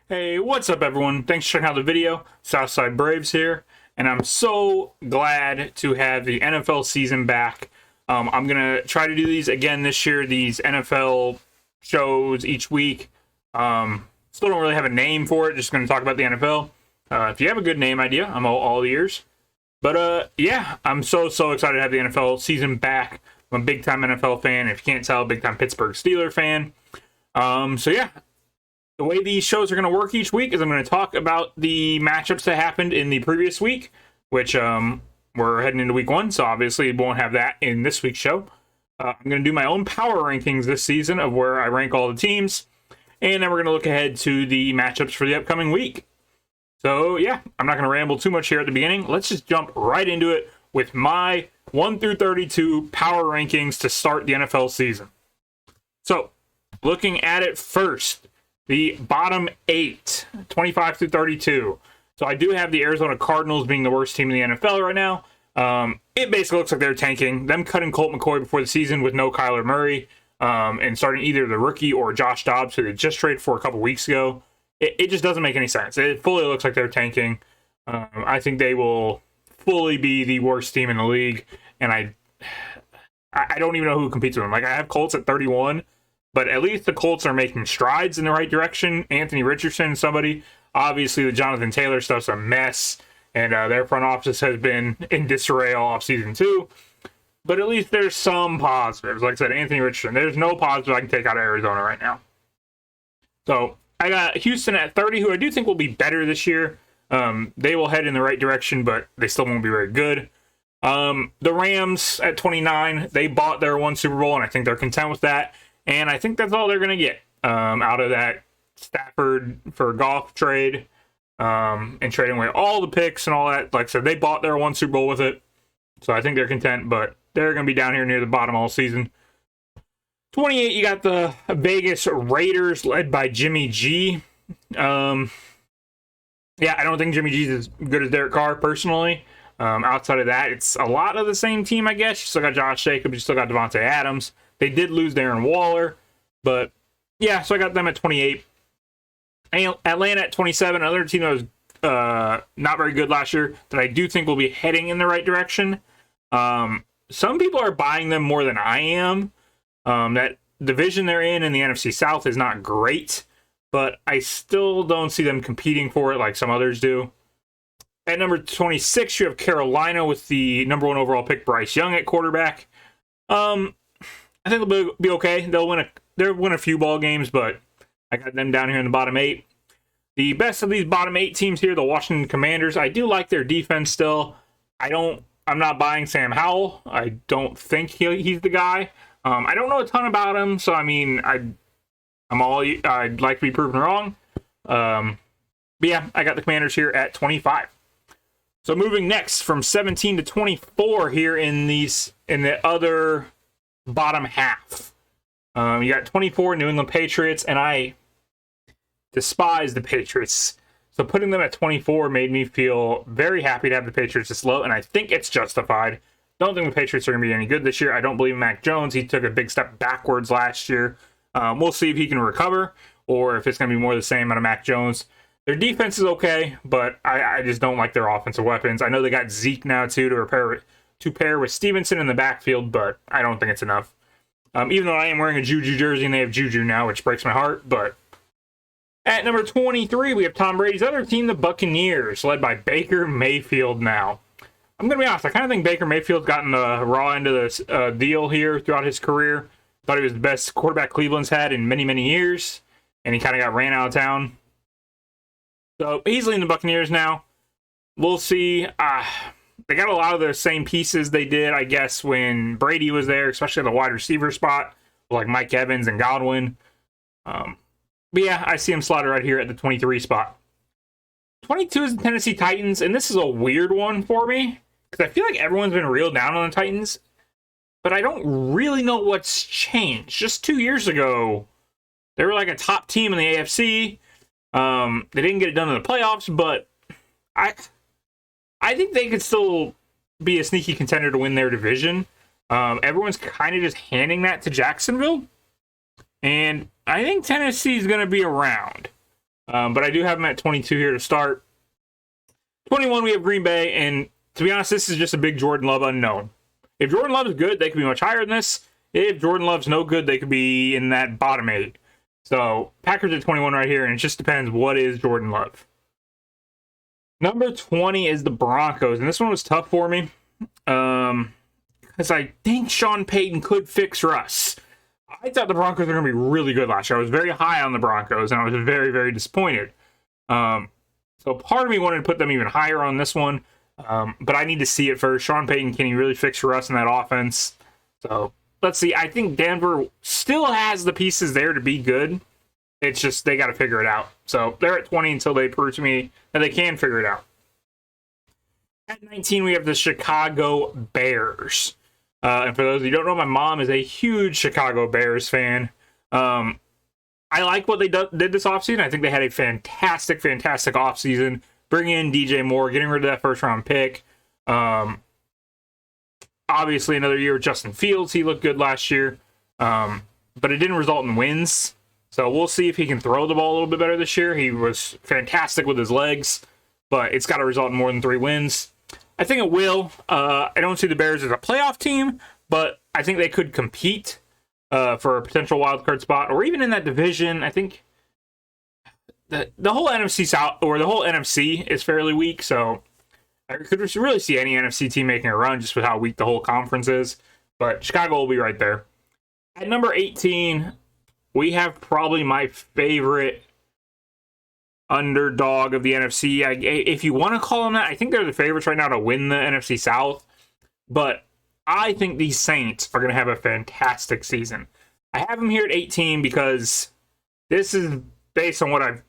Hey, what's up everyone? Thanks for checking out the video. Southside Braves here, and I'm so glad to have the NFL season back. I'm going to try to do these again this year, these NFL shows each week. Still don't really have a name for it, just going to talk about the NFL. If you have a good name idea, I'm all ears. But yeah, I'm so excited to have the NFL season back. I'm a big-time NFL fan. If you can't tell, big-time Pittsburgh Steelers fan. So yeah, the way these shows are going to work each week is I'm going to talk about the matchups that happened in the previous week, which we're heading into week one, so obviously won't have that in this week's show. I'm going to do my own power rankings this season of where I rank all the teams, and then we're going to look ahead to the matchups for the upcoming week. So yeah, I'm not going to ramble too much here at the beginning. Let's just jump right into it with my 1 through 32 power rankings to start the NFL season. So, looking at it first, the bottom 8, 25 through 32. So I do have the Arizona Cardinals being the worst team in the NFL right now. It basically looks like they're tanking. Them cutting Colt McCoy before the season with no Kyler Murray, and starting either the rookie or Josh Dobbs, who they just traded for a couple weeks ago. It just doesn't make any sense. It fully looks like they're tanking. I think they will fully be the worst team in the league, and I don't even know who competes with them. Like, I have Colts at 31, but at least the Colts are making strides in the right direction. Anthony Richardson, somebody. Obviously, the Jonathan Taylor stuff's a mess, and their front office has been in disarray all offseason too. But at least there's some positives. Like I said, Anthony Richardson. There's no positive I can take out of Arizona right now. So I got Houston at 30, who I do think will be better this year. They will head in the right direction, but they still won't be very good. The Rams at 29, they bought their one Super Bowl, and I think they're content with that. And I think that's all they're going to get out of that Stafford for Goff trade, and trading away all the picks and all that. Like I said, they bought their one Super Bowl with it, so I think they're content, but they're going to be down here near the bottom all season. 28, you got the Vegas Raiders led by Jimmy G. Yeah, I don't think Jimmy G's as good as Derek Carr, personally. Outside of that, it's a lot of the same team, I guess. You still got Josh Jacobs, you still got Devontae Adams. They did lose Darren Waller, but yeah, so I got them at 28. Atlanta at 27, another team that was not very good last year that I do think will be heading in the right direction. Some people are buying them more than I am. That division they're in the NFC South is not great, but I still don't see them competing for it like some others do. At number 26, you have Carolina with the number 1 overall pick, Bryce Young, at quarterback. I think they'll be okay. They'll win a few ball games, but I got them down here in the bottom 8. The best of these bottom 8 teams here, the Washington Commanders. I do like their defense still. I'm not buying Sam Howell. I don't think he's the guy. I don't know a ton about him, so I mean, I'd like to be proven wrong. But yeah, I got the Commanders here at 25. So moving next from 17 to 24 here in the other bottom half. You got 24 New England Patriots, and I despise the Patriots. So putting them at 24 made me feel very happy to have the Patriots this low, and I think it's justified. Don't think the Patriots are going to be any good this year. I don't believe in Mac Jones. He took a big step backwards last year. We'll see if he can recover, or if it's going to be more the same out of Mac Jones. Their defense is okay, but I just don't like their offensive weapons. I know they got Zeke now, too, to pair with Stevenson in the backfield, but I don't think it's enough. Even though I am wearing a Juju jersey and they have Juju now, which breaks my heart. But at number 23, we have Tom Brady's other team, the Buccaneers, led by Baker Mayfield now. I'm going to be honest, I kind of think Baker Mayfield's gotten the raw end of this deal here throughout his career. Thought he was the best quarterback Cleveland's had in many, many years, and he kind of got ran out of town. So he's leading the Buccaneers now. We'll see. They got a lot of the same pieces they did, I guess, when Brady was there, especially at the wide receiver spot, like Mike Evans and Godwin. But yeah, I see him slotted right here at the 23 spot. 22 is the Tennessee Titans, and this is a weird one for me, because I feel like everyone's been reeled down on the Titans, but I don't really know what's changed. Just 2 years ago, they were like a top team in the AFC. They didn't get it done in the playoffs, but I think they could still be a sneaky contender to win their division. Everyone's kind of just handing that to Jacksonville. And I think Tennessee's going to be around. But I do have them at 22 here to start. 21, we have Green Bay, and to be honest, this is just a big Jordan Love unknown. If Jordan Love is good, they could be much higher than this. If Jordan Love's no good, they could be in that bottom 8. So, Packers at 21 right here, and it just depends what is Jordan Love. Number 20 is the Broncos, and this one was tough for me. Because I think Sean Payton could fix Russ. I thought the Broncos were going to be really good last year. I was very high on the Broncos, and I was very, very disappointed. So part of me wanted to put them even higher on this one, but I need to see it first. Sean Payton, can he really fix Russ in that offense? So let's see. I think Denver still has the pieces there to be good. It's just they got to figure it out. So they're at 20 until they prove to me that they can figure it out. At 19, we have the Chicago Bears. And for those of you who don't know, my mom is a huge Chicago Bears fan. I like what they did this offseason. I think they had a fantastic offseason. Bringing in DJ Moore, getting rid of that first-round pick. Obviously, another year with Justin Fields. He looked good last year. But it didn't result in wins. So we'll see if he can throw the ball a little bit better this year. He was fantastic with his legs. But it's got to result in more than 3 wins. I think it will. I don't see the Bears as a playoff team, but I think they could compete for a potential wildcard spot, or even in that division. I think the whole NFC South, or the whole NFC, is fairly weak, so I could really see any NFC team making a run just with how weak the whole conference is. But Chicago will be right there. At number 18, we have probably my favorite underdog of the NFC. If you want to call them that, I think they're the favorites right now to win the NFC South. But I think these Saints are going to have a fantastic season. I have them here at 18 because this is based on what I've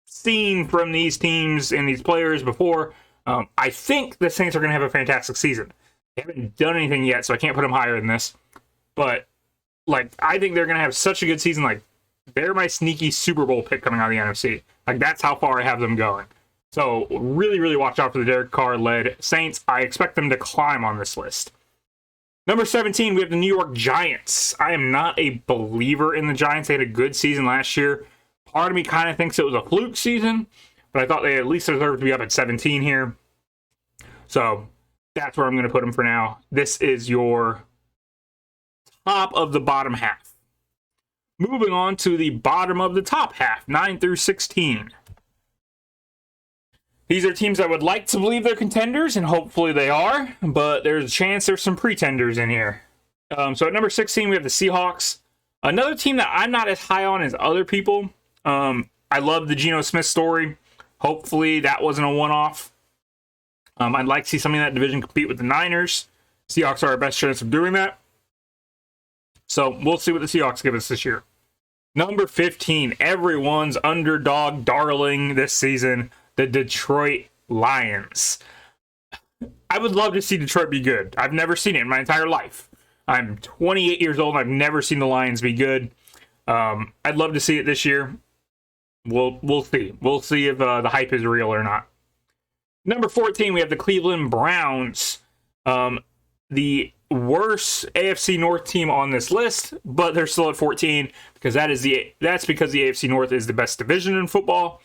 seen from these teams and these players before. I think the Saints are going to have a fantastic season. They haven't done anything yet, so I can't put them higher than this. But I think they're going to have such a good season. They're my sneaky Super Bowl pick coming out of the NFC. That's how far I have them going. So really, really watch out for the Derek Carr-led Saints. I expect them to climb on this list. Number 17, we have the New York Giants. I am not a believer in the Giants. They had a good season last year. Part of me kind of thinks it was a fluke season, but I thought they at least deserved to be up at 17 here. So that's where I'm going to put them for now. This is your top of the bottom half. Moving on to the bottom of the top half, 9 through 16. These are teams I would like to believe they're contenders, and hopefully they are, but there's a chance there's some pretenders in here. So at number 16, we have the Seahawks. Another team that I'm not as high on as other people. I love the Geno Smith story. Hopefully that wasn't a one-off. I'd like to see something in that division compete with the Niners. Seahawks are our best chance of doing that. So we'll see what the Seahawks give us this year. Number 15, everyone's underdog darling this season, the Detroit Lions. I would love to see Detroit be good. I've never seen it in my entire life. I'm 28 years old and I've never seen the Lions be good. I'd love to see it this year. We'll see. We'll see if the hype is real or not. Number 14, we have the Cleveland Browns. The worst AFC North team on this list, but they're still at 14 because that's because the AFC North is the best division in football.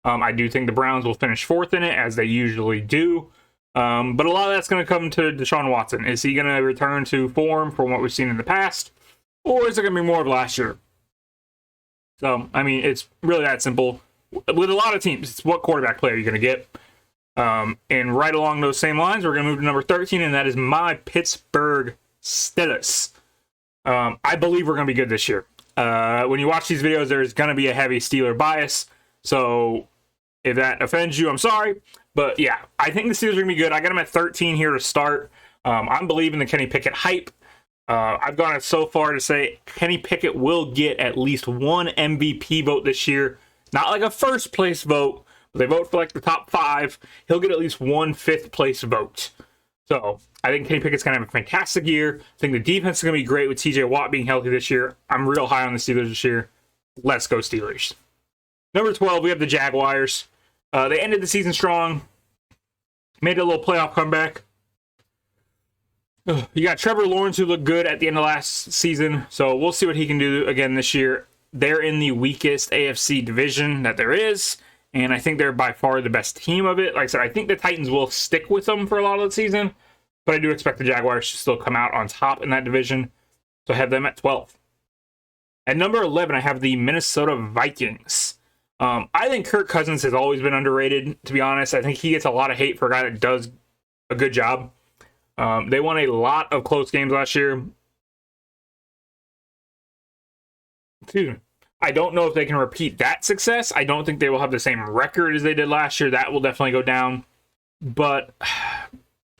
I do think the Browns will finish 4th in it, as they usually do. But a lot of that's going to come to Deshaun Watson. Is he going to return to form from what we've seen in the past? Or is it going to be more of last year? So, I mean, it's really that simple. With a lot of teams, it's what quarterback play are you going to get? And right along those same lines, we're going to move to number 13, and that is my Pittsburgh Steelers. I believe we're going to be good this year. When you watch these videos, there's going to be a heavy Steeler bias. So if that offends you, I'm sorry. But yeah, I think the Steelers are going to be good. I got them at 13 here to start. I'm believing the Kenny Pickett hype. I've gone so far to say Kenny Pickett will get at least one MVP vote this year. Not like a first place vote, but they vote for the top 5. He'll get at least one 5th place vote. So I think Kenny Pickett's going to have a fantastic year. I think the defense is going to be great with TJ Watt being healthy this year. I'm real high on the Steelers this year. Let's go Steelers. Number 12, we have the Jaguars. They ended the season strong. Made a little playoff comeback. You got Trevor Lawrence, who looked good at the end of last season. So we'll see what he can do again this year. they're in the weakest AFC division that there is, and I think they're by far the best team of it. Like I said, I think the Titans will stick with them for a lot of the season, but I do expect the Jaguars to still come out on top in that division. So I have them at 12. At number 11, I have the Minnesota Vikings. I think Kirk Cousins has always been underrated, to be honest. I think he gets a lot of hate for a guy that does a good job. They won a lot of close games last year. Excuse me. I don't know if they can repeat that success. I don't think they will have the same record as they did last year. That will definitely go down. But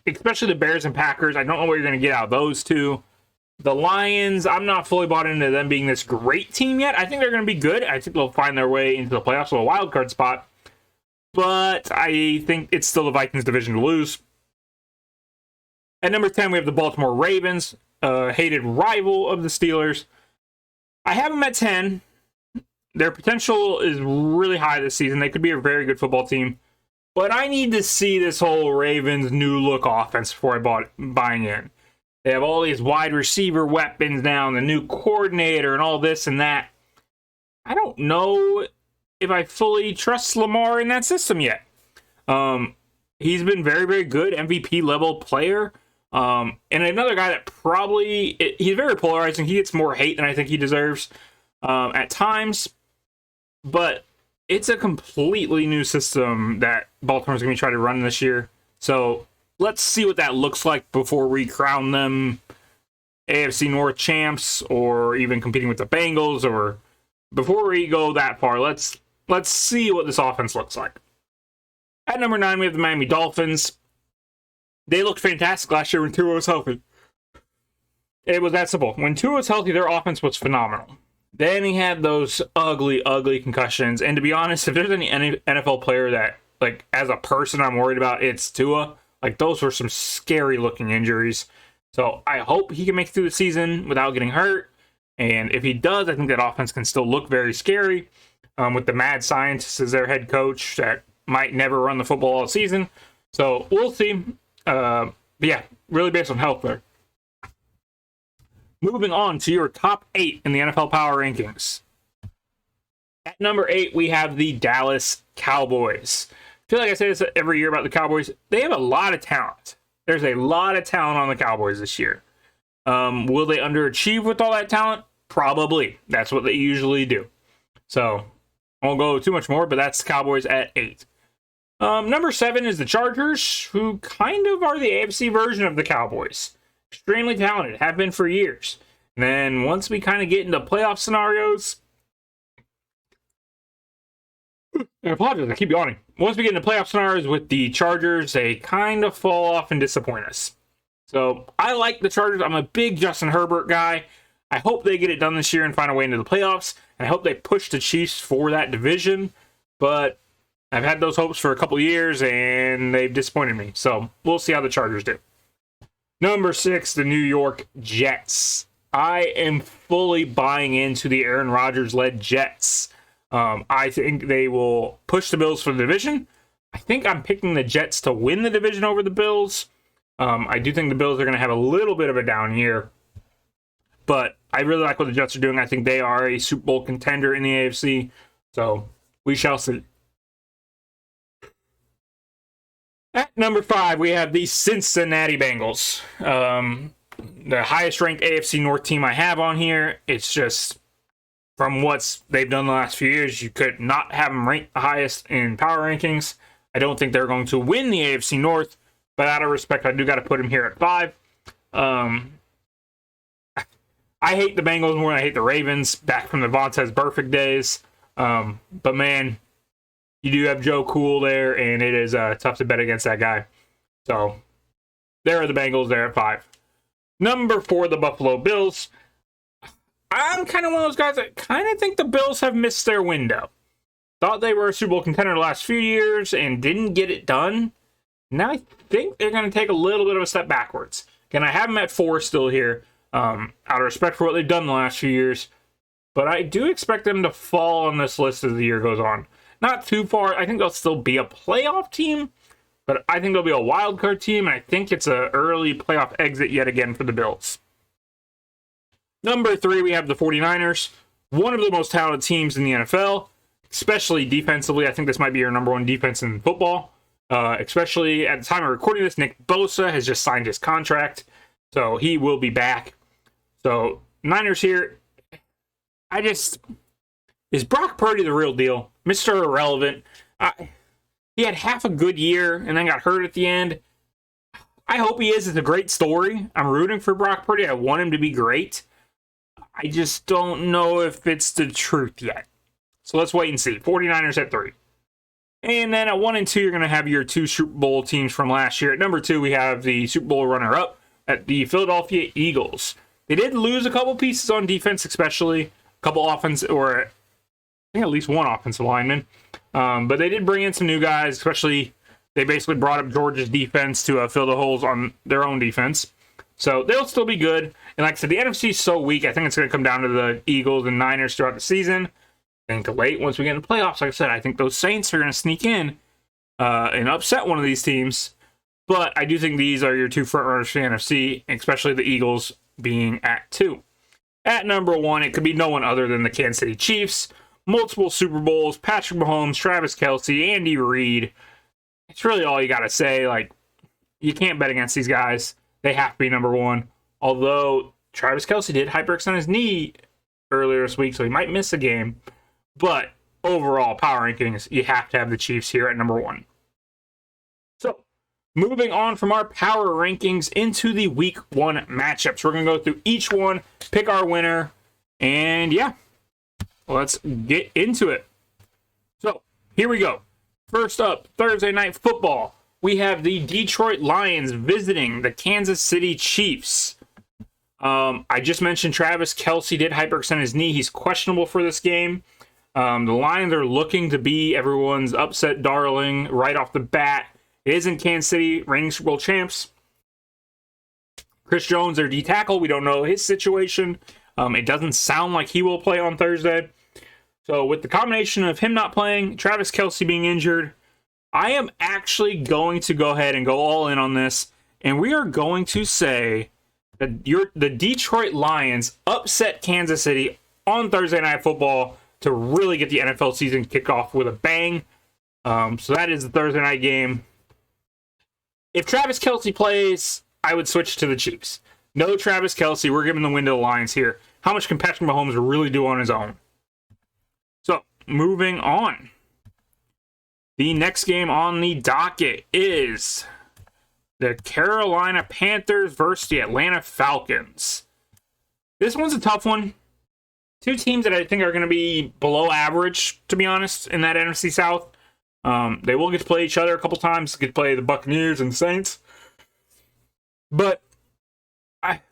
especially the Bears and Packers, I don't know what you're going to get out of those two. The Lions, I'm not fully bought into them being this great team yet. I think they're going to be good. I think they'll find their way into the playoffs with a wild card spot. But I think it's still the Vikings division to lose. At number 10, we have the Baltimore Ravens, a hated rival of the Steelers. I have them at 10. Their potential is really high this season. They could be a very good football team. But I need to see this whole Ravens new look offense before I buying in. They have all these wide receiver weapons now, and the new coordinator, and all this and that. I don't know if I fully trust Lamar in that system yet. He's been very, very good, MVP level player. And another guy that he's very polarizing. He gets more hate than I think he deserves at times. But it's a completely new system that Baltimore's going to try to run this year. So let's see what that looks like before we crown them AFC North champs or even competing with the Bengals. Or before we go that far, let's see what this offense looks like. At number 9, we have the Miami Dolphins. They looked fantastic last year when Tua was healthy. It was that simple. When Tua was healthy, their offense was phenomenal. Then he had those ugly, ugly concussions. And to be honest, if there's any NFL player that, like, as a person I'm worried about, it's Tua. Like, those were some scary-looking injuries. So I hope he can make it through the season without getting hurt. And if he does, I think that offense can still look very scary. With the mad scientist as their head coach that might never run the football all season. So we'll see. But yeah, really based on health there. Moving on to your top 8 in the NFL Power Rankings. At number 8, we have the Dallas Cowboys. I feel like I say this every year about the Cowboys. They have a lot of talent. There's a lot of talent on the Cowboys this year. Will they underachieve with all that talent? Probably. That's what they usually do. So I won't go too much more, but that's the Cowboys at 8. Number 7 is the Chargers, who kind of are the AFC version of the Cowboys. Extremely talented, have been for years. And then once we kind of get into playoff scenarios, I apologize, I keep yawning. Once we get into playoff scenarios with the Chargers, they kind of fall off and disappoint us. So I like the Chargers. I'm a big Justin Herbert guy. I hope they get it done this year and find a way into the playoffs. And I hope they push the Chiefs for that division. But I've had those hopes for a couple years, and they've disappointed me. So we'll see how the Chargers do. Number 6, the New York Jets. I am fully buying into the Aaron Rodgers-led Jets. I think they will push the Bills for the division. I think I'm picking the Jets to win the division over the Bills. I do think the Bills are going to have a little bit of a down year. But I really like what the Jets are doing. I think they are a Super Bowl contender in the AFC. So we shall see. At number 5, we have the Cincinnati Bengals. The highest ranked AFC North team I have on here. It's just, from what they've done the last few years, you could not have them ranked the highest in power rankings. I don't think they're going to win the AFC North, but out of respect, I do got to put them here at 5. I hate the Bengals more than I hate the Ravens, back from the Vontaze Burfict days. But man, you do have Joe Cool there, and it is tough to bet against that guy. So there are the Bengals there at 5. Number 4, the Buffalo Bills. I'm kind of one of those guys that kind of think the Bills have missed their window. Thought they were a Super Bowl contender the last few years and didn't get it done. Now I think they're going to take a little bit of a step backwards. Again, I have them at 4 still here, out of respect for what they've done the last few years. But I do expect them to fall on this list as the year goes on. Not too far. I think they'll still be a playoff team, but I think they'll be a wild card team, and I think it's an early playoff exit yet again for the Bills. Number 3, we have the 49ers. one of the most talented teams in the NFL, especially defensively. I think this might be your number one defense in football. Especially at the time of recording this, Nick Bosa has just signed his contract, so he will be back. So Niners here. Is Brock Purdy the real deal? Mr. Irrelevant. He had half a good year and then got hurt at the end. I hope he is. It's a great story. I'm rooting for Brock Purdy. I want him to be great. I just don't know if it's the truth yet. So let's wait and see. 49ers at 3. And then at 1 and 2, you're going to have your 2 Super Bowl teams from last year. At number 2, we have the Super Bowl runner-up at the Philadelphia Eagles. They did lose a couple pieces on defense, especially a couple offensive, or I think at least one offensive lineman. But they did bring in some new guys, especially they basically brought up Georgia's defense to fill the holes on their own defense. So they'll still be good. And like I said, the NFC is so weak, I think it's going to come down to the Eagles and Niners throughout the season. I think late, once we get into the playoffs, like I said, I think those Saints are going to sneak in and upset one of these teams. But I do think these are your 2 frontrunners for the NFC, especially the Eagles being at 2. At number 1, it could be no one other than the Kansas City Chiefs. Multiple Super Bowls, Patrick Mahomes, Travis Kelce, Andy Reid. It's really all you got to say. Like, you can't bet against these guys. They have to be number 1. Although Travis Kelce did hyperextend his knee earlier this week, so he might miss a game. But overall, power rankings, you have to have the Chiefs here at number 1. So, moving on from our power rankings into the Week 1 matchups. We're going to go through each one, pick our winner, and yeah, let's get into it. So, here we go. First up, Thursday Night Football. We have the Detroit Lions visiting the Kansas City Chiefs. I just mentioned Travis Kelce did hyperextend his knee. He's questionable for this game. The Lions are looking to be everyone's upset darling right off the bat. It is in Kansas City, reigning Super Bowl champs. Chris Jones, their D tackle, we don't know his situation. It doesn't sound like he will play on Thursday. So with the combination of him not playing, Travis Kelce being injured, I am actually going to go ahead and go all in on this. And we are going to say that the Detroit Lions upset Kansas City on Thursday Night Football to really get the NFL season kicked off with a bang. So that is the Thursday night game. If Travis Kelce plays, I would switch to the Chiefs. No Travis Kelce, we're giving the win to the Lions here. How much can Patrick Mahomes really do on his own? So, moving on. The next game on the docket is the Carolina Panthers versus the Atlanta Falcons. This one's a tough one. 2 teams that I think are going to be below average, to be honest, in that NFC South. They will get to play each other a couple times. Get to play the Buccaneers and Saints. But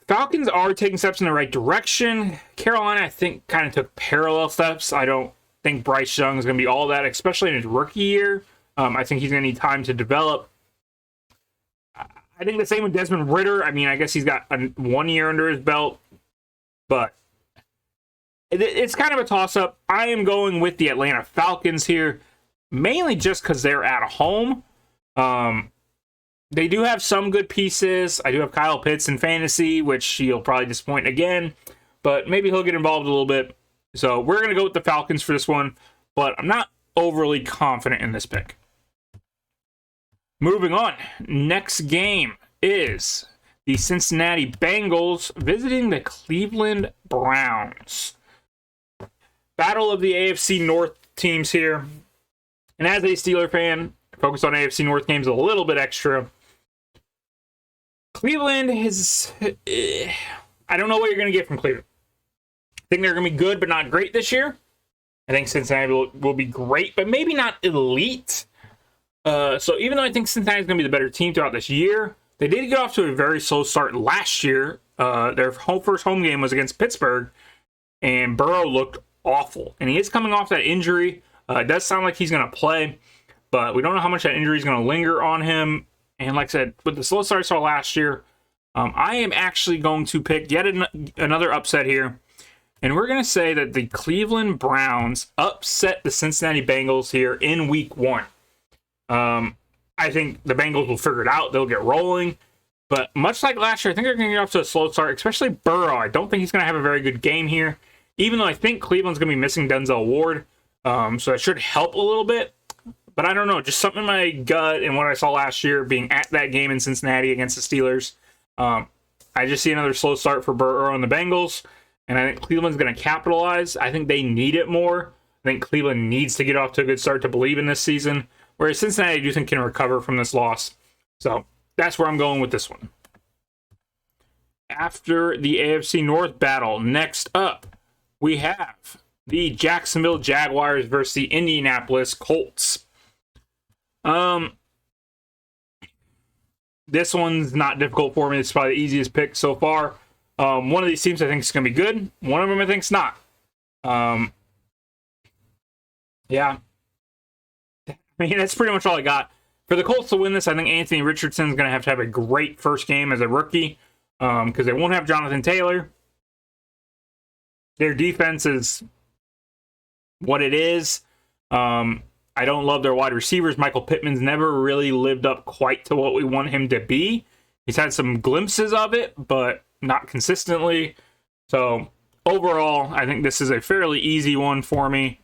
Falcons are taking steps in the right direction. Carolina, I think, kind of took parallel steps. I don't think Bryce Young is going to be all that, especially in his rookie year. I think he's going to need time to develop. I think the same with Desmond Ridder. I mean, I guess he's got 1 year under his belt. But it's kind of a toss-up. I am going with the Atlanta Falcons here, mainly just because they're at home. They do have some good pieces. I do have Kyle Pitts in fantasy, which he'll probably disappoint again, but maybe he'll get involved a little bit. So we're going to go with the Falcons for this one, but I'm not overly confident in this pick. Moving on. Next game is the Cincinnati Bengals visiting the Cleveland Browns. Battle of the AFC North teams here. And as a Steeler fan, focus on AFC North games a little bit extra. Cleveland is... I don't know what you're going to get from Cleveland. I think they're going to be good, but not great this year. I think Cincinnati will be great, but maybe not elite. So even though I think Cincinnati is going to be the better team throughout this year, they did get off to a very slow start last year. Their first home game was against Pittsburgh, and Burrow looked awful. And he is coming off that injury. It does sound like he's going to play, but we don't know how much that injury is going to linger on him. And like I said, with the slow start I saw last year, I am actually going to pick yet another upset here. And we're going to say that the Cleveland Browns upset the Cincinnati Bengals here in week 1. I think the Bengals will figure it out. They'll get rolling. But much like last year, I think they're going to get off to a slow start, especially Burrow. I don't think he's going to have a very good game here. even though I think Cleveland's going to be missing Denzel Ward, so that should help a little bit. But I don't know, just something in my gut and what I saw last year being at that game in Cincinnati against the Steelers. I just see another slow start for Burrow and the Bengals, and I think Cleveland's going to capitalize. I think they need it more. I think Cleveland needs to get off to a good start to believe in this season, whereas Cincinnati I do think can recover from this loss. So that's where I'm going with this one. After the AFC North battle, next up, we have the Jacksonville Jaguars versus the Indianapolis Colts. This one's not difficult for me. It's probably the easiest pick so far. One of these teams I think is going to be good. One of them I think is not. Yeah. I mean, that's pretty much all I got. For the Colts to win this, I think Anthony Richardson is going to have a great first game as a rookie because they won't have Jonathan Taylor. Their defense is what it is. I don't love their wide receivers. Michael Pittman's never really lived up quite to what we want him to be. He's had some glimpses of it, but not consistently. So overall, I think this is a fairly easy one for me.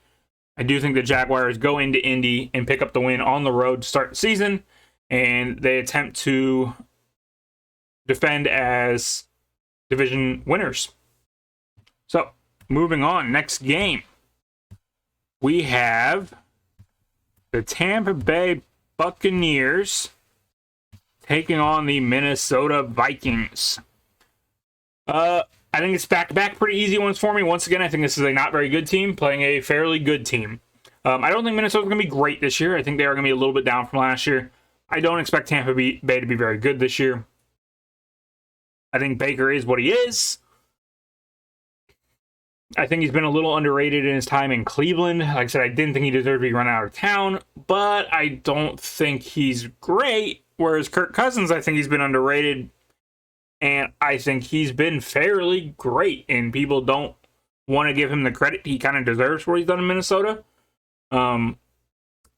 I do think the Jaguars go into Indy and pick up the win on the road to start the season, and they attempt to defend as division winners. So, moving on, next game. We have the Tampa Bay Buccaneers taking on the Minnesota Vikings. I think it's back-to-back pretty easy ones for me. Once again, I think this is a not very good team playing a fairly good team. I don't think Minnesota's going to be great this year. I think they are going to be a little bit down from last year. I don't expect Tampa Bay to be very good this year. I think Baker is what he is. I think he's been a little underrated in his time in Cleveland. Like I said, I didn't think he deserved to be run out of town, but I don't think he's great. Whereas Kirk Cousins, I think he's been underrated. And I think he's been fairly great, and people don't want to give him the credit he kind of deserves for what he's done in Minnesota. And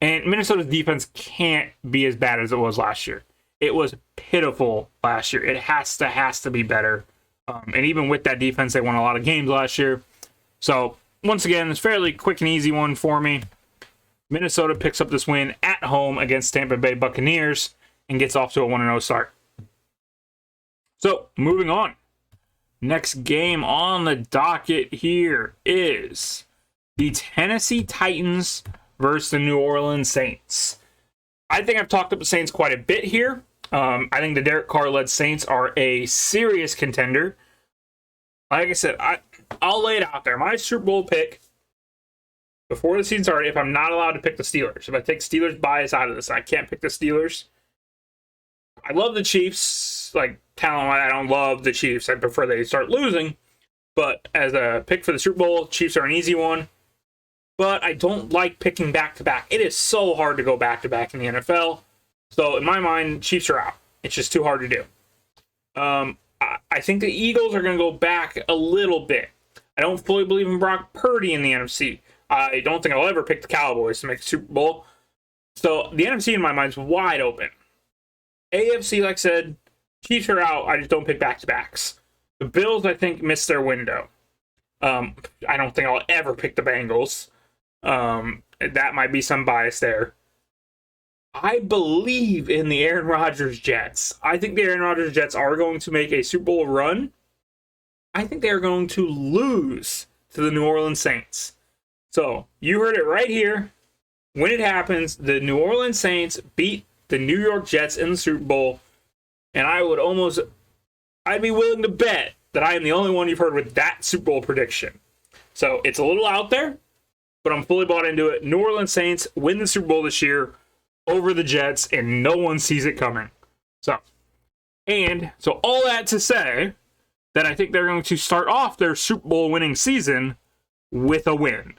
Minnesota's defense can't be as bad as it was last year. It was pitiful last year. It has to be better. And even with that defense, they won a lot of games last year. So, once again, it's a fairly quick and easy one for me. Minnesota picks up this win at home against Tampa Bay Buccaneers and gets off to a 1-0 start. So, moving on. Next game on the docket here is the Tennessee Titans versus the New Orleans Saints. I think I've talked up the Saints quite a bit here. I think the Derek Carr-led Saints are a serious contender. Like I said, I'll lay it out there. My Super Bowl pick before the season started, if I'm not allowed to pick the Steelers, if I take Steelers bias out of this, I can't pick the Steelers. I love the Chiefs, like talent. I don't love the Chiefs. I prefer they start losing. But as a pick for the Super Bowl, Chiefs are an easy one. But I don't like picking back-to-back. It is so hard to go back-to-back in the NFL. So in my mind, Chiefs are out. It's just too hard to do. I think the Eagles are going to go back a little bit. I don't fully believe in Brock Purdy in the NFC. I don't think I'll ever pick the Cowboys to make the Super Bowl. So the NFC in my mind is wide open. AFC, like I said, Chiefs are out. I just don't pick back-to-backs. The Bills, I think, missed their window. I don't think I'll ever pick the Bengals. That might be some bias there. I believe in the Aaron Rodgers Jets. I think the Aaron Rodgers Jets are going to make a Super Bowl run. I think they are going to lose to the New Orleans Saints. So, you heard it right here. When it happens, the New Orleans Saints beat the New York Jets in the Super Bowl. And I'd be willing to bet that I am the only one you've heard with that Super Bowl prediction. So, it's a little out there, but I'm fully bought into it. New Orleans Saints win the Super Bowl this year over the Jets, and no one sees it coming. So all that to say that I think they're going to start off their Super Bowl winning season with a win.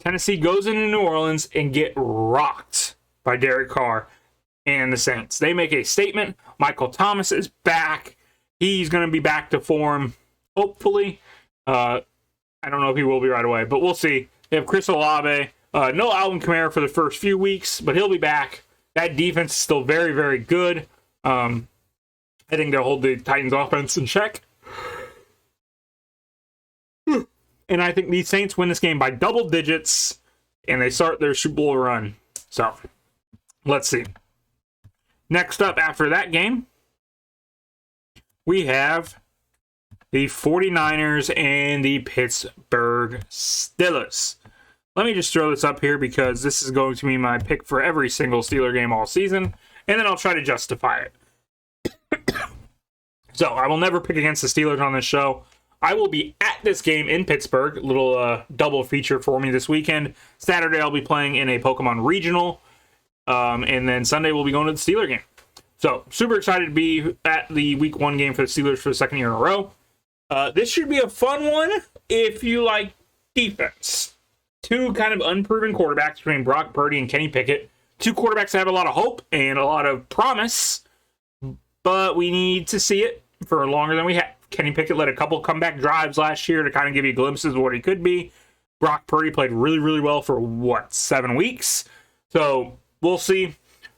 Tennessee goes into New Orleans and get rocked by Derek Carr and the Saints. They make a statement. Michael Thomas is back. He's going to be back to form, hopefully. I don't know if he will be right away, but we'll see. They have Chris Olave. No Alvin Kamara for the first few weeks, but he'll be back. That defense is still very, very good. I think they'll hold the Titans offense in check. And I think these Saints win this game by double digits, and they start their Super Bowl run. So, let's see. Next up after that game, we have the 49ers and the Pittsburgh Steelers. Let me just throw this up here because this is going to be my pick for every single Steeler game all season, and then I'll try to justify it. So, I will never pick against the Steelers on this show. I will be at this game in Pittsburgh, little double feature for me this weekend. Saturday, I'll be playing in a Pokemon Regional, and then Sunday, we'll be going to the Steeler game. So, super excited to be at the Week 1 game for the Steelers for the second year in a row. This should be a fun one if you like defense. Two kind of unproven quarterbacks between Brock Purdy and Kenny Pickett. Two quarterbacks that have a lot of hope and a lot of promise, but we need to see it for longer than we have. Kenny Pickett led a couple comeback drives last year to kind of give you glimpses of what he could be. Brock Purdy played really, really well for, 7 weeks? So, we'll see.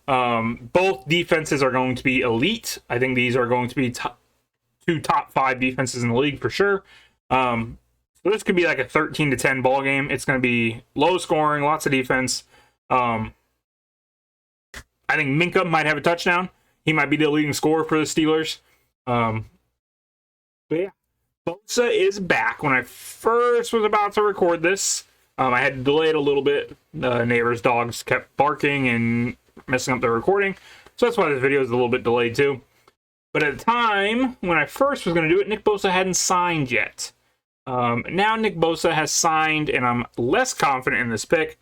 Both defenses are going to be elite. I think these are going to be two top 5 defenses in the league for sure. So this could be like a 13-10 ball game. It's going to be low scoring, lots of defense. I think Minka might have a touchdown. He might be the leading scorer for the Steelers. But yeah, Bosa is back. When I first was about to record this, I had to delay it a little bit. Neighbor's dogs kept barking and messing up the recording. So that's why this video is a little bit delayed too. But at the time, when I first was going to do it, Nick Bosa hadn't signed yet. Now Nick Bosa has signed, and I'm less confident in this pick.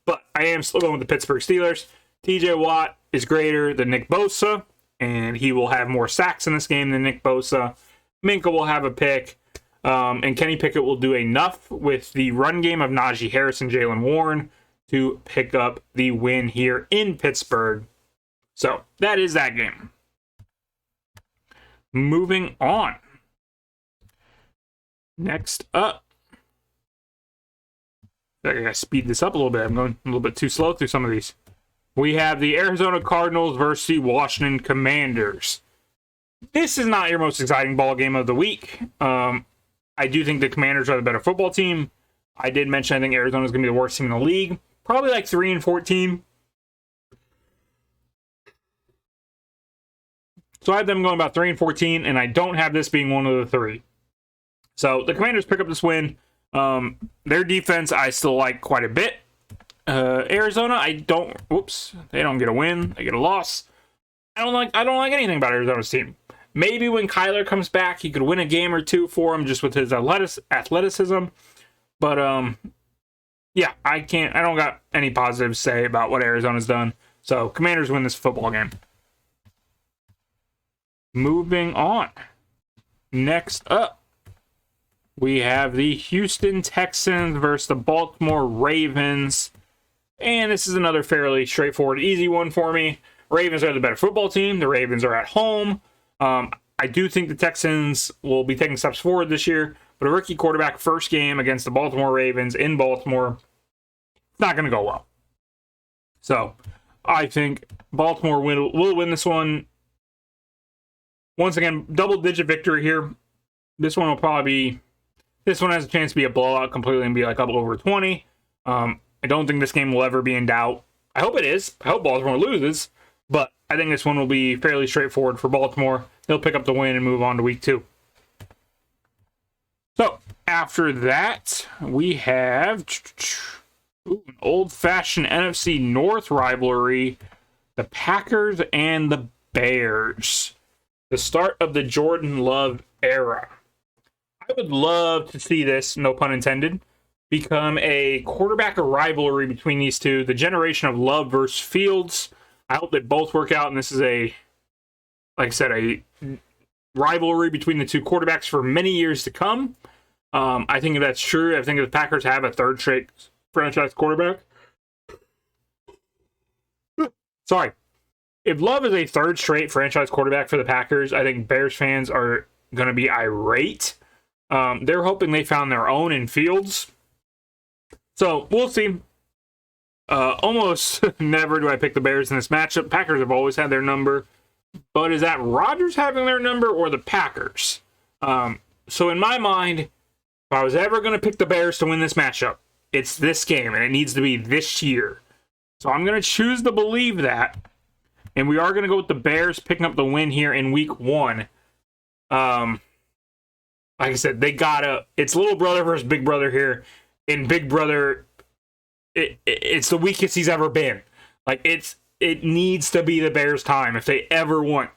But I am still going with the Pittsburgh Steelers. TJ Watt is greater than Nick Bosa, and he will have more sacks in this game than Nick Bosa. Minka will have a pick, and Kenny Pickett will do enough with the run game of Najee Harris and Jaylen Warren to pick up the win here in Pittsburgh. So, that is that game. Moving on. Next up. I gotta speed this up a little bit. I'm going a little bit too slow through some of these. We have the Arizona Cardinals versus the Washington Commanders. This is not your most exciting ball game of the week. I do think the Commanders are the better football team. I did mention I think Arizona is going to be the worst team in the league. Probably like 3-14. So I have them going about 3-14, and I don't have this being one of the 3. So the Commanders pick up this win. Their defense I still like quite a bit. Arizona, they don't get a win. They get a loss. I don't like anything about Arizona's team. Maybe when Kyler comes back, he could win a game or two for him just with his athleticism. But yeah, I don't got any positives to say about what Arizona's done. So Commanders win this football game. Moving on. Next up, we have the Houston Texans versus the Baltimore Ravens. And this is another fairly straightforward, easy one for me. Ravens are the better football team. The Ravens are at home. I do think the Texans will be taking steps forward this year, but a rookie quarterback first game against the Baltimore Ravens in Baltimore, it's not going to go well. So I think Baltimore will win this one. Once again, double-digit victory here. This one has a chance to be a blowout completely and be like up over 20. I don't think this game will ever be in doubt. I hope it is. I hope Baltimore loses, but I think this one will be fairly straightforward for Baltimore. They'll pick up the win and move on to week 2. So, after that, we have an old-fashioned NFC North rivalry, the Packers and the Bears. The start of the Jordan Love era. I would love to see this, no pun intended, become a quarterback rivalry between these two. The generation of Love versus Fields. I hope that both work out, and this is a rivalry between the two quarterbacks for many years to come. I think that's true. I think if the Packers have a third straight franchise quarterback. Sorry. If Love is a third straight franchise quarterback for the Packers, I think Bears fans are going to be irate. They're hoping they found their own in Fields. So, we'll see. Almost never do I pick the Bears in this matchup. Packers have always had their number. But is that Rodgers having their number or the Packers? So, in my mind, If I was ever going to pick the Bears to win this matchup, it's this game, and it needs to be this year. So I'm going to choose to believe that. And we are going to go with the Bears picking up the win here in week 1. Like I said, they gotta. It's little brother versus big brother here. And big brother, it's the weakest he's ever been. Like, it needs to be the Bears' time. If they ever want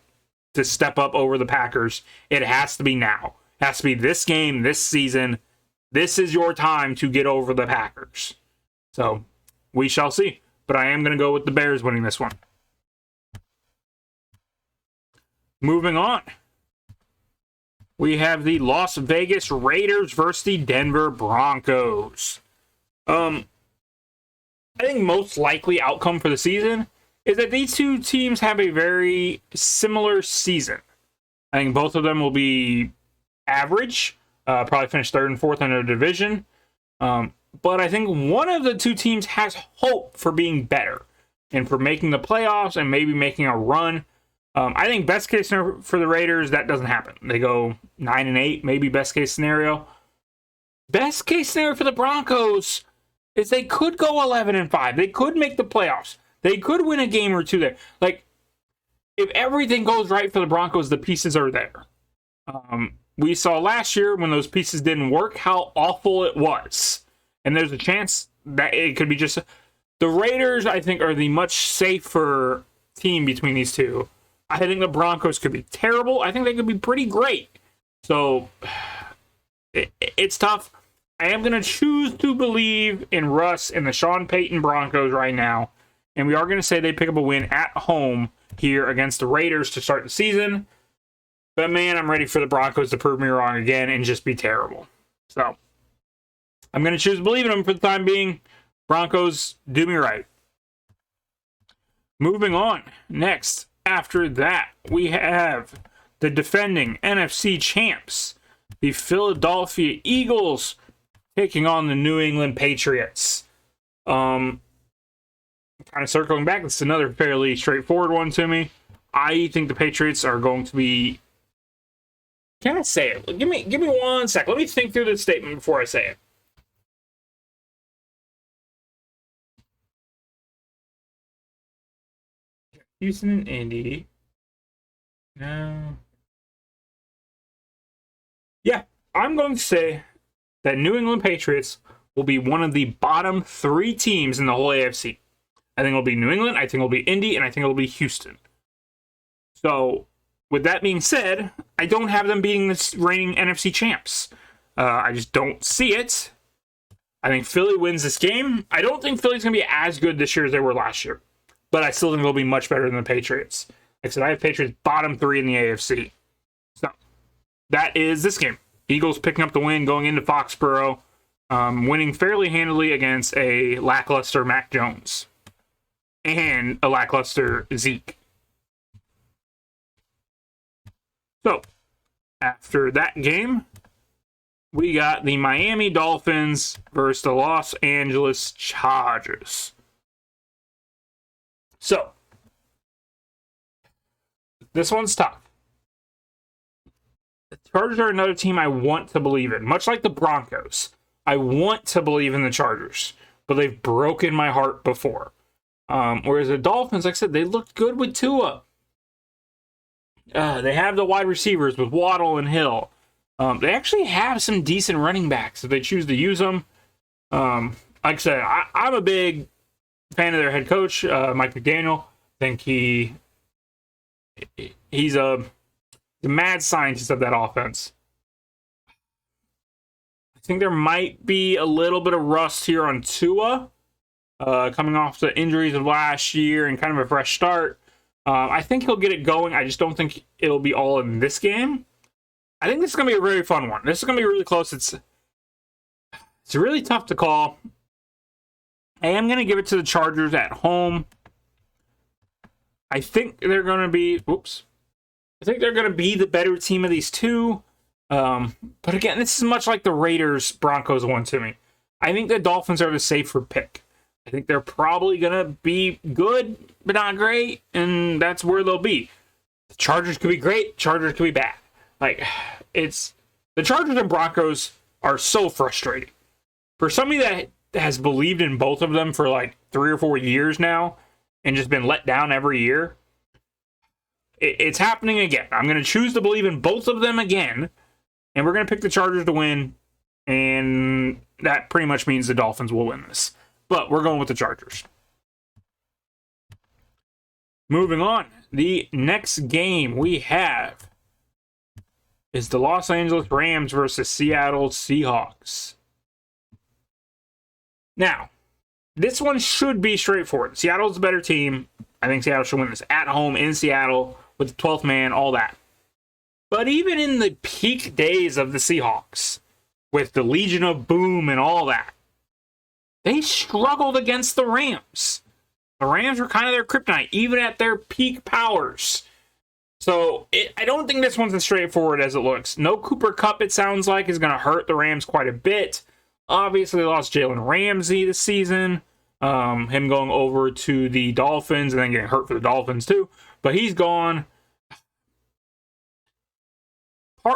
to step up over the Packers, it has to be now. It has to be this game, this season. This is your time to get over the Packers. So, we shall see. But I am going to go with the Bears winning this one. Moving on. We have the Las Vegas Raiders versus the Denver Broncos. I think most likely outcome for the season is that these two teams have a very similar season. I think both of them will be average, probably finish 3rd and 4th in their division. But I think one of the two teams has hope for being better and for making the playoffs and maybe making a run. I think best case scenario for the Raiders, that doesn't happen. They go 9-8, maybe best case scenario. Best case scenario for the Broncos is they could go 11-5. They could make the playoffs. They could win a game or two there. Like, if everything goes right for the Broncos, the pieces are there. We saw last year when those pieces didn't work how awful it was. And there's a chance that it could be just... The Raiders, I think, are the much safer team between these two. I think the Broncos could be terrible. I think they could be pretty great. So, it's tough. I am going to choose to believe in Russ and the Sean Payton Broncos right now. And we are going to say they pick up a win at home here against the Raiders to start the season. But, man, I'm ready for the Broncos to prove me wrong again and just be terrible. So, I'm going to choose to believe in them for the time being. Broncos, do me right. Moving on. Next. After that, we have the defending NFC champs, the Philadelphia Eagles, taking on the New England Patriots. Kind of circling back, it's another fairly straightforward one to me. I think the Patriots are going to be... Can I say it? Give me 1 sec. Let me think through this statement before I say it. Houston and Indy. No. Yeah, I'm going to say that New England Patriots will be one of the bottom 3 teams in the whole AFC. I think it'll be New England, I think it'll be Indy, and I think it'll be Houston. So, with that being said, I don't have them beating the reigning NFC champs. I just don't see it. I think Philly wins this game. I don't think Philly's going to be as good this year as they were last year. But I still think they'll be much better than the Patriots. Like I said, I have Patriots bottom 3 in the AFC. So, that is this game. Eagles picking up the win, going into Foxborough, winning fairly handily against a lackluster Mac Jones and a lackluster Zeke. So, after that game, we got the Miami Dolphins versus the Los Angeles Chargers. So, this one's tough. The Chargers are another team I want to believe in. Much like the Broncos, I want to believe in the Chargers, but they've broken my heart before. Whereas the Dolphins, like I said, they looked good with Tua. They have the wide receivers with Waddle and Hill. They actually have some decent running backs if they choose to use them. Like I said, I'm a big fan of their head coach, Mike McDaniel. I think he's the mad scientist of that offense. I think there might be a little bit of rust here on Tua, coming off the injuries of last year and kind of a fresh start. I think he'll get it going. I just don't think it'll be all in this game. I think this is going to be a very fun one. This is going to be really close. It's really tough to call. I am going to give it to the Chargers at home. I think they're going to be... I think they're going to be the better team of these two. But again, this is much like the Raiders-Broncos one to me. I think the Dolphins are the safer pick. I think they're probably going to be good, but not great, and that's where they'll be. The Chargers could be great. Chargers could be bad. Like, it's... The Chargers and Broncos are so frustrating. For somebody that has believed in both of them for like 3 or 4 years now and just been let down every year, it's happening again. I'm going to choose to believe in both of them again, and we're going to pick the Chargers to win, and that pretty much means the Dolphins will win this. But we're going with the Chargers. Moving on, the next game we have is the Los Angeles Rams versus Seattle Seahawks. Now, this one should be straightforward. Seattle's the better team. I think Seattle should win this at home in Seattle with the 12th man, all that. But even in the peak days of the Seahawks, with the Legion of Boom and all that, they struggled against the Rams. The Rams were kind of their kryptonite, even at their peak powers. So I don't think this one's as straightforward as it looks. No Cooper Kupp, it sounds like, is going to hurt the Rams quite a bit. Obviously, they lost Jalen Ramsey this season. Him going over to the Dolphins and then getting hurt for the Dolphins too. But he's gone.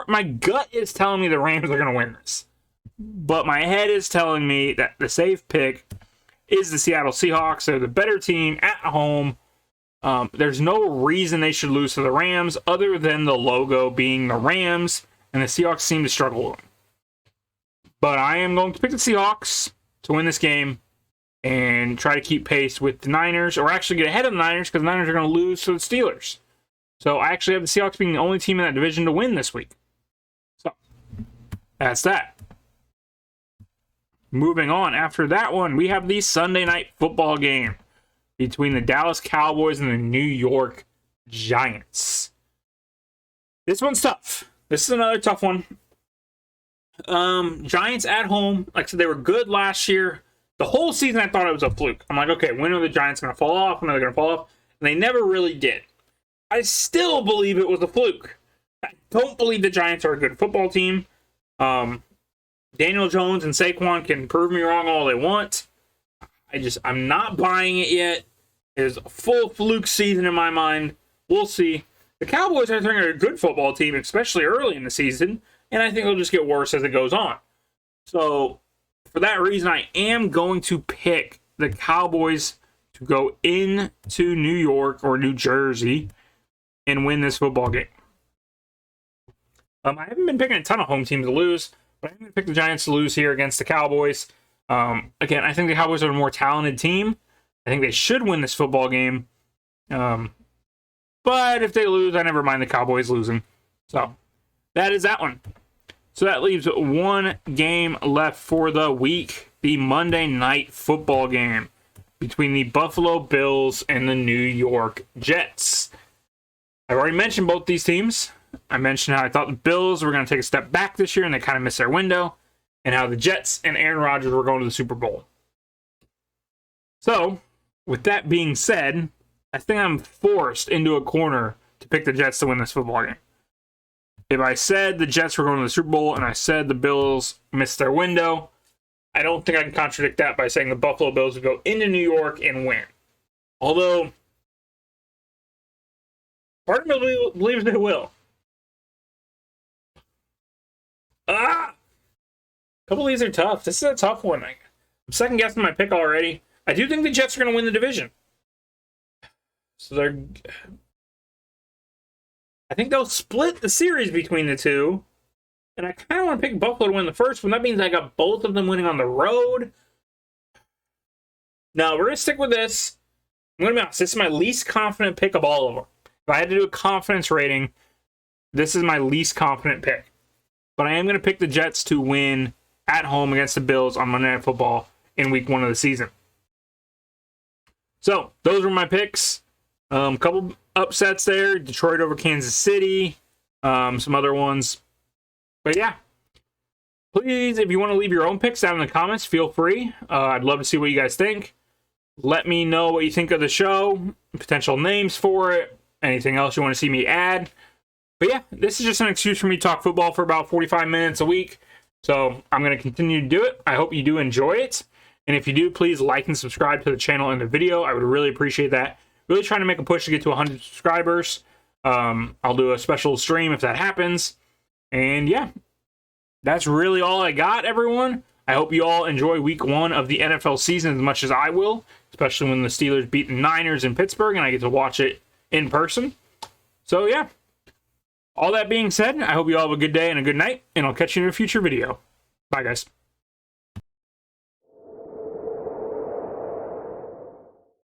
My gut is telling me the Rams are going to win this. But my head is telling me that the safe pick is the Seattle Seahawks. They're the better team at home. There's no reason they should lose to the Rams other than the logo being the Rams, and the Seahawks seem to struggle with them. But I am going to pick the Seahawks to win this game and try to keep pace with the Niners, or actually get ahead of the Niners, because the Niners are going to lose to the Steelers. So I actually have the Seahawks being the only team in that division to win this week. So that's that. Moving on, after that one, we have the Sunday night football game between the Dallas Cowboys and the New York Giants. This one's tough. This is another tough one. Giants at home, like I said, they were good last year. The whole season I thought it was a fluke. I'm like, okay, when are the Giants going to fall off? When are they going to fall off? And they never really did. I still believe it was a fluke. I don't believe the Giants are a good football team. Daniel Jones and Saquon can prove me wrong all they want. I'm not buying it yet. It is a full fluke season in my mind. We'll see. The Cowboys, I think, are a good football team, especially early in the season, and I think it'll just get worse as it goes on. So, for that reason, I am going to pick the Cowboys to go into New York or New Jersey and win this football game. I haven't been picking a ton of home teams to lose, but I'm going to pick the Giants to lose here against the Cowboys. Again, I think the Cowboys are a more talented team. I think they should win this football game. But if they lose, I never mind the Cowboys losing. So, that is that one. So that leaves one game left for the week. The Monday night football game between the Buffalo Bills and the New York Jets. I've already mentioned both these teams. I mentioned how I thought the Bills were going to take a step back this year and they kind of missed their window, and how the Jets and Aaron Rodgers were going to the Super Bowl. So, with that being said, I think I'm forced into a corner to pick the Jets to win this football game. If I said the Jets were going to the Super Bowl and I said the Bills missed their window, I don't think I can contradict that by saying the Buffalo Bills would go into New York and win. Although, part of me believes they will. A couple of these are tough. This is a tough one. I'm second guessing my pick already. I do think the Jets are going to win the division. So I think they'll split the series between the two. And I kind of want to pick Buffalo to win the first one. That means I got both of them winning on the road. No, we're going to stick with this. I'm going to be honest. This is my least confident pick of all of them. If I had to do a confidence rating, this is my least confident pick. But I am going to pick the Jets to win at home against the Bills on Monday Night Football in week 1 of the season. So, those were my picks. A couple upsets there. Detroit over Kansas City. Some other ones. But yeah. Please, if you want to leave your own picks down in the comments, feel free. I'd love to see what you guys think. Let me know what you think of the show. Potential names for it. Anything else you want to see me add. But yeah, this is just an excuse for me to talk football for about 45 minutes a week. So I'm going to continue to do it. I hope you do enjoy it. And if you do, please like and subscribe to the channel and the video. I would really appreciate that. Really trying to make a push to get to 100 subscribers. I'll do a special stream if that happens. And yeah, that's really all I got, everyone. I hope you all enjoy week 1 of the NFL season as much as I will, especially when the Steelers beat the Niners in Pittsburgh and I get to watch it in person. So, yeah. All that being said, I hope you all have a good day and a good night, and I'll catch you in a future video. Bye, guys.